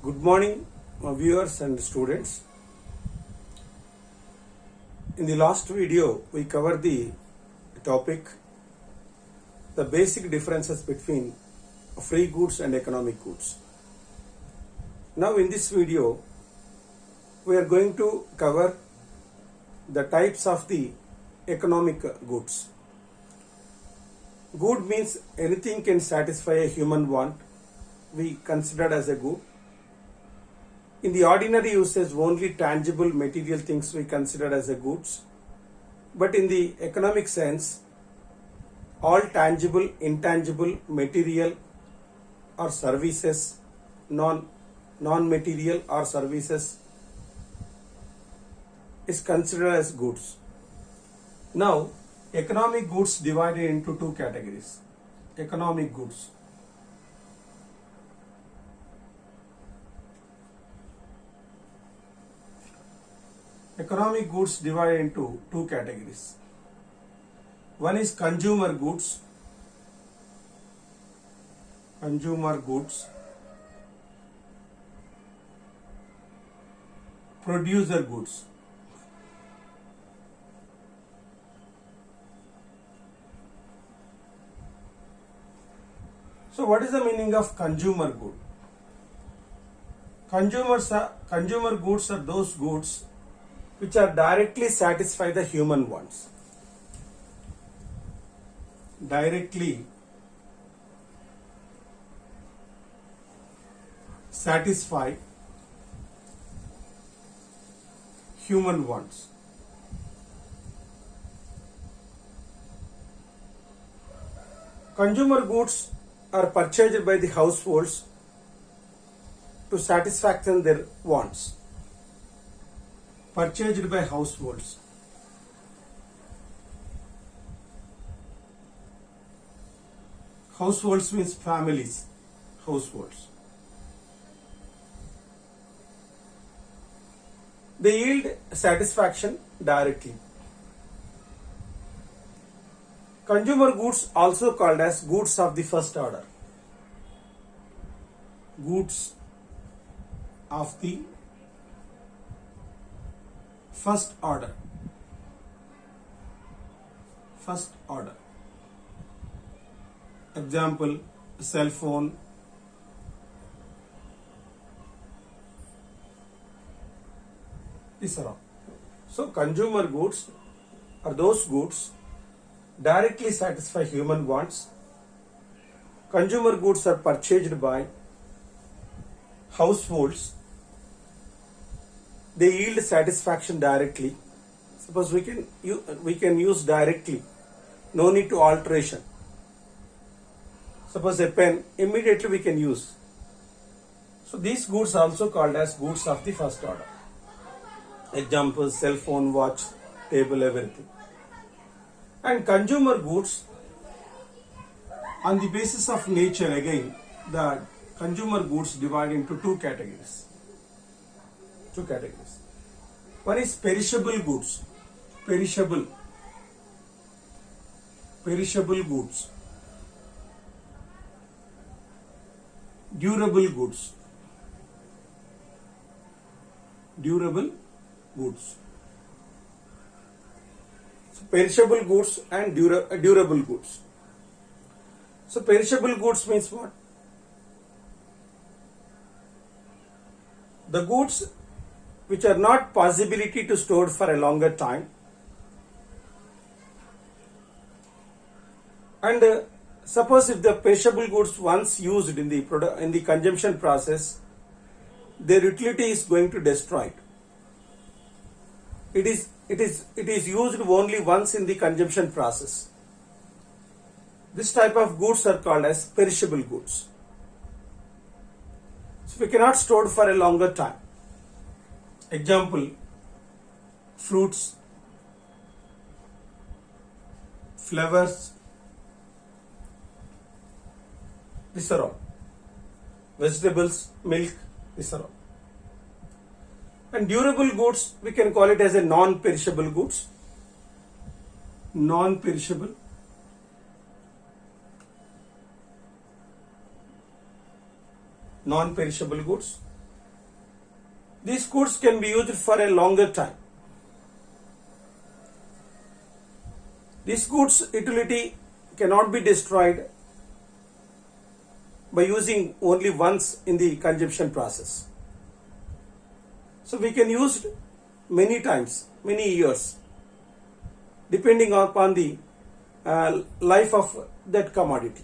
Good morning, viewers and students. In the last video, we covered the topic the basic differences between free goods and economic goods. Now, in this video, we are going to cover the types of the economic goods. Good means anything can satisfy a human want. We considered as a good. In the ordinary usage, only tangible material things we consider as a goods. But in the economic sense, all tangible, intangible, material or services, non-material or services is considered as goods. Now, economic goods divided into two categories. Economic goods. Economic goods divided into two categories. One is consumer goods. Consumer goods. Producer goods. So what is the meaning of consumer good? Consumer goods are those goods which are directly satisfy the human wants. Directly satisfy human wants. Consumer goods are purchased by the households to satisfaction their wants. Purchased by households. Households means families. Households. They yield satisfaction directly. Consumer goods also called as goods of the first order. Goods of the first order. First order. Example, cell phone, these are all. So consumer goods are those goods directly satisfy human wants. Consumer goods are purchased by households. They yield satisfaction directly. Suppose we can use directly, no need to alteration. Suppose a pen, immediately we can use. So these goods are also called as goods of the first order. Example, cell phone, watch, table, everything. And consumer goods, on the basis of nature, again, the consumer goods divide into two categories. Two categories. One is perishable goods. Perishable goods. Durable goods. Durable goods. So perishable goods and durable goods. So perishable goods means what? The goods which are not possibility to store for a longer time, and suppose if the perishable goods once used in the consumption process, their utility is going to destroy it. It is used only once in the consumption process. This type of goods are called as perishable goods. So we cannot store for a longer time. Example, fruits, flowers, these are all. Vegetables, milk, these are all. And durable goods, we can call it as a non-perishable goods. Non-perishable. Non-perishable goods. These goods can be used for a longer time. This goods utility cannot be destroyed by using only once in the consumption process. So we can use it many times, many years, depending upon the life of that commodity,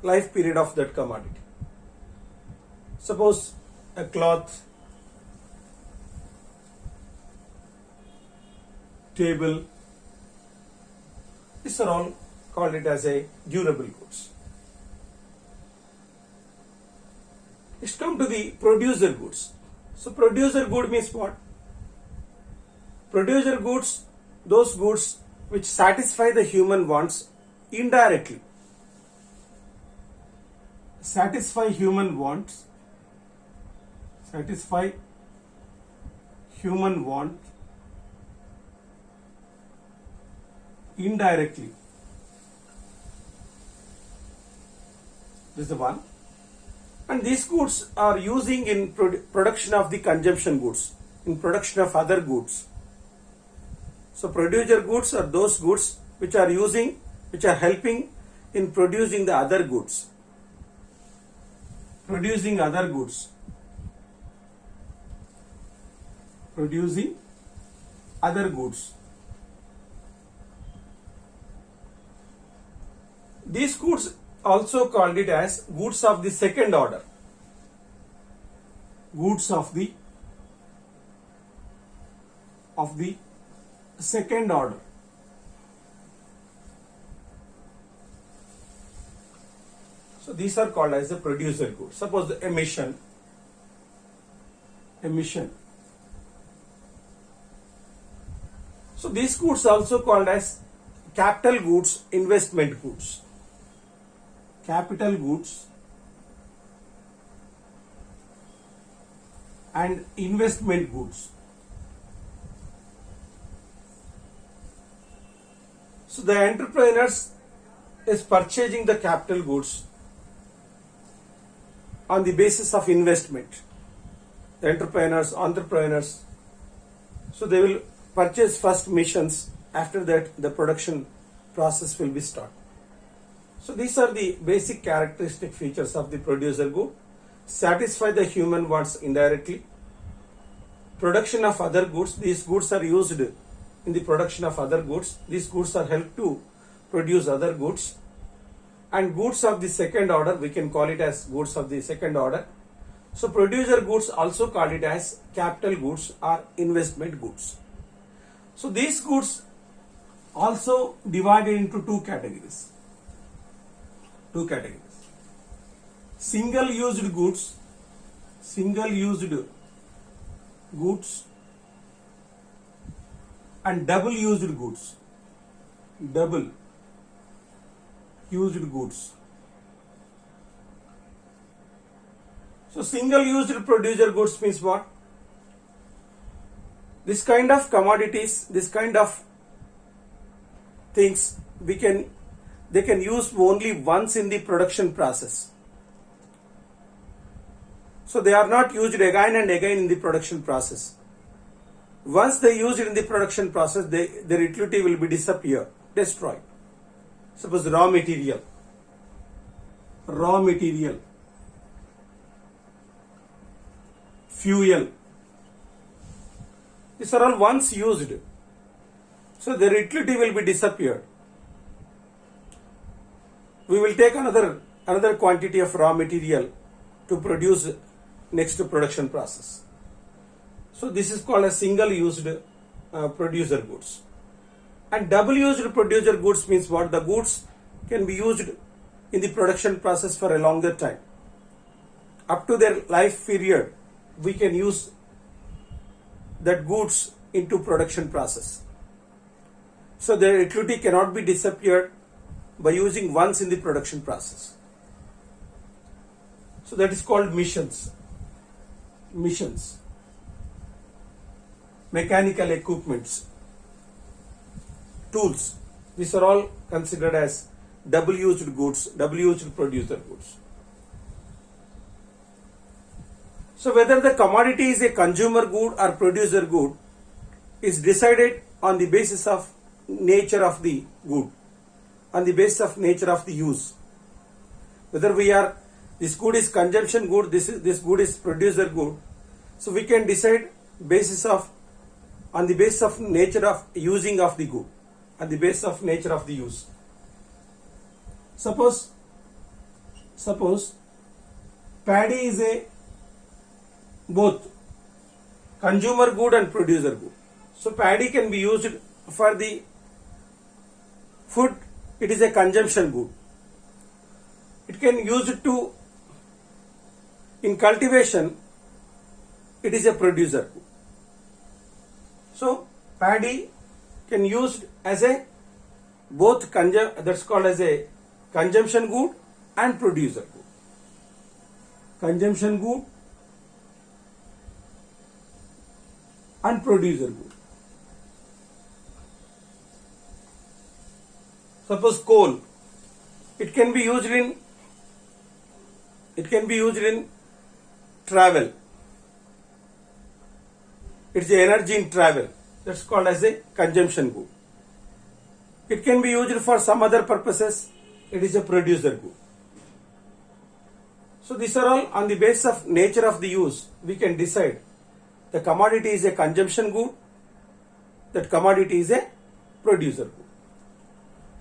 life period of that commodity. Suppose a cloth, table, these are all called it as a durable goods. Let's come to the producer goods. So producer good means what? Producer goods, those goods which satisfy the human wants indirectly. Satisfy human wants. Satisfy human want indirectly. This is the one. And these goods are using in production of the consumption goods, in production of other goods. So producer goods are those goods which are helping in producing the other goods. Producing other goods. Producing other goods. These goods also called it as goods of the second order. Goods of the second order. So these are called as the producer goods. Suppose the emission. So these goods also called as capital goods, investment goods. Capital goods and investment goods. So the entrepreneurs is purchasing the capital goods on the basis of investment. The entrepreneurs, so they will purchase first machines, after that the production process will be started. So these are the basic characteristic features of the producer good. Satisfy the human wants indirectly. Production of other goods. These goods are used in the production of other goods. These goods are helped to produce other goods. And goods of the second order, we can call it as goods of the second order. So producer goods also call it as capital goods or investment goods. So these goods also divided into two categories. Single used goods and double used goods. So single used producer goods means what? This kind of commodities, this kind of things they can use only once in the production process. So they are not used again and again in the production process. Once they use it in the production process, their utility will be destroyed. Suppose raw material, fuel. These are all once used. So their utility will be disappeared. We will take another quantity of raw material to produce next production process. So this is called a single used producer goods. And double used producer goods means what? The goods can be used in the production process for a longer time. Up to their life period, we can use that goods into production process. So their utility cannot be disappeared by using once in the production process. So that is called missions. Mechanical equipments, tools. These are all considered as double used goods, double used producer goods. So whether the commodity is a consumer good or producer good is decided on the basis of nature of the good, on the basis of nature of the use. Whether this good is consumption good, this good is producer good. So we can decide on the basis of nature of using of the good, on the basis of nature of the use. Suppose paddy is a both consumer good and producer good. So paddy can be used for the food, it is a consumption good. It can use it to in cultivation, it is a producer good. So paddy can used as a both that's called as a consumption good and producer good. Consumption good and producer good. Suppose coal, it can be used in travel. It's the energy in travel. That's called as a consumption good. It can be used for some other purposes. It is a producer good. So these are all on the basis of nature of the use. We can decide the commodity is a consumption good, that commodity is a producer good.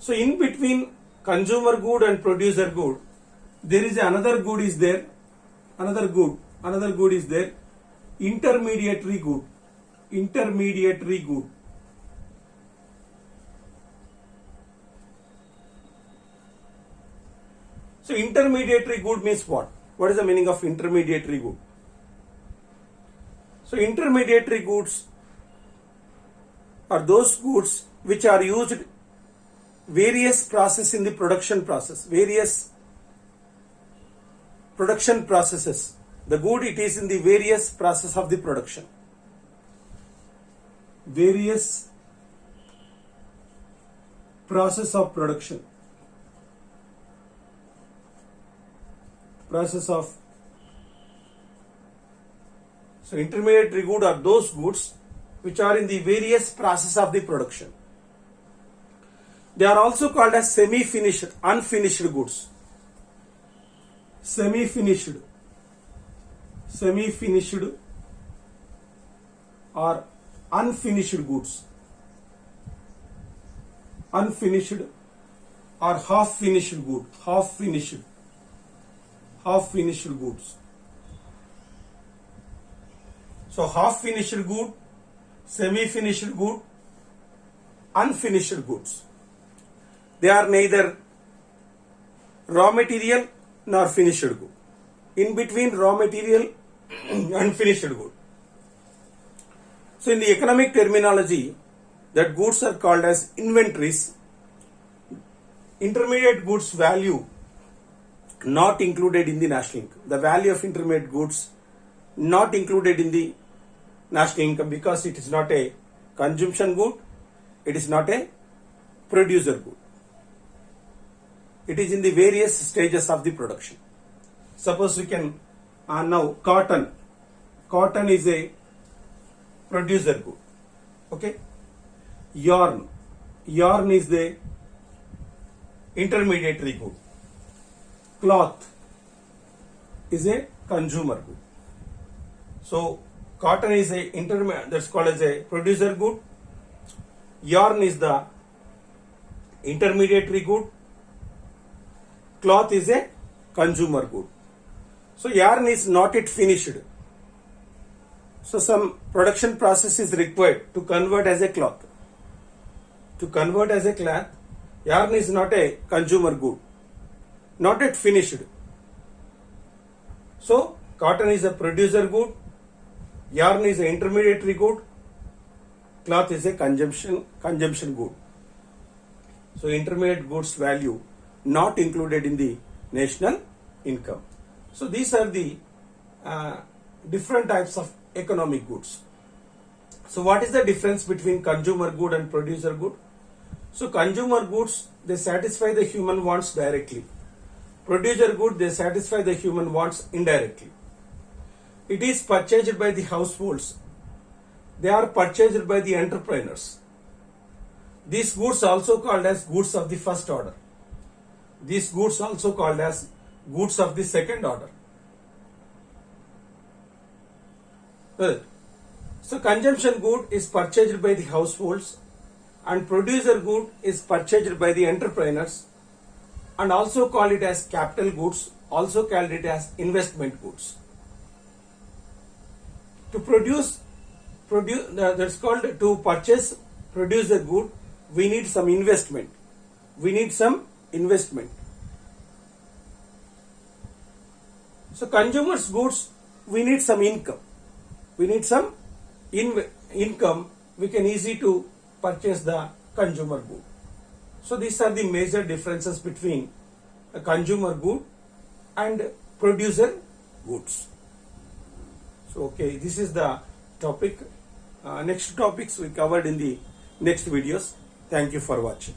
So in between consumer good and producer good, there is another good is there. Another good is there. Intermediary good. Intermediary good. So intermediary good means what? What is the meaning of intermediary good? So intermediary goods are those goods which are used various process in the production process, various production processes. The good, it is in the various process of the production. Various process of production. So intermediary good are those goods which are in the various process of the production. They are also called as semi-finished, unfinished goods. Semi-finished or unfinished goods. Unfinished or half-finished good. Half-finished goods. So half-finished good, semi-finished good, unfinished goods. They are neither raw material nor finished good. In between raw material and finished good. So in the economic terminology, that goods are called as inventories. Intermediate goods value not included in the national income. The value of intermediate goods not included in the national income because it is not a consumption good, it is not a producer good. It is in the various stages of the production. Suppose we can now cotton. Cotton is a producer good. Okay. Yarn is the intermediary good. Cloth is a consumer good. So cotton is that's called as a producer good. Yarn is the intermediary good. Cloth is a consumer good. So yarn is not yet finished. So some production process is required to convert as a cloth. To convert as a cloth, yarn is not a consumer good, not yet finished. So cotton is a producer good, yarn is an intermediary good, cloth is a consumption good. So intermediate goods value not included in the national income. So these are the different types of economic goods. So what is the difference between consumer good and producer good? So consumer goods, they satisfy the human wants directly. Producer good, they satisfy the human wants indirectly. it is purchased by the households. They are purchased by the entrepreneurs. These goods also called as goods of the first order. These goods also called as goods of the second order. Well, so consumption good is purchased by the households and producer good is purchased by the entrepreneurs, and also call it as capital goods, also called it as investment goods. To that's called to produce a good, we need some investment. We need some investment. So consumers goods, we need some income. We need some income. We can easy to purchase the consumer good. So these are the major differences between a consumer good and producer goods. So okay, this is the topic. Next topics we covered in the next videos. Thank you for watching.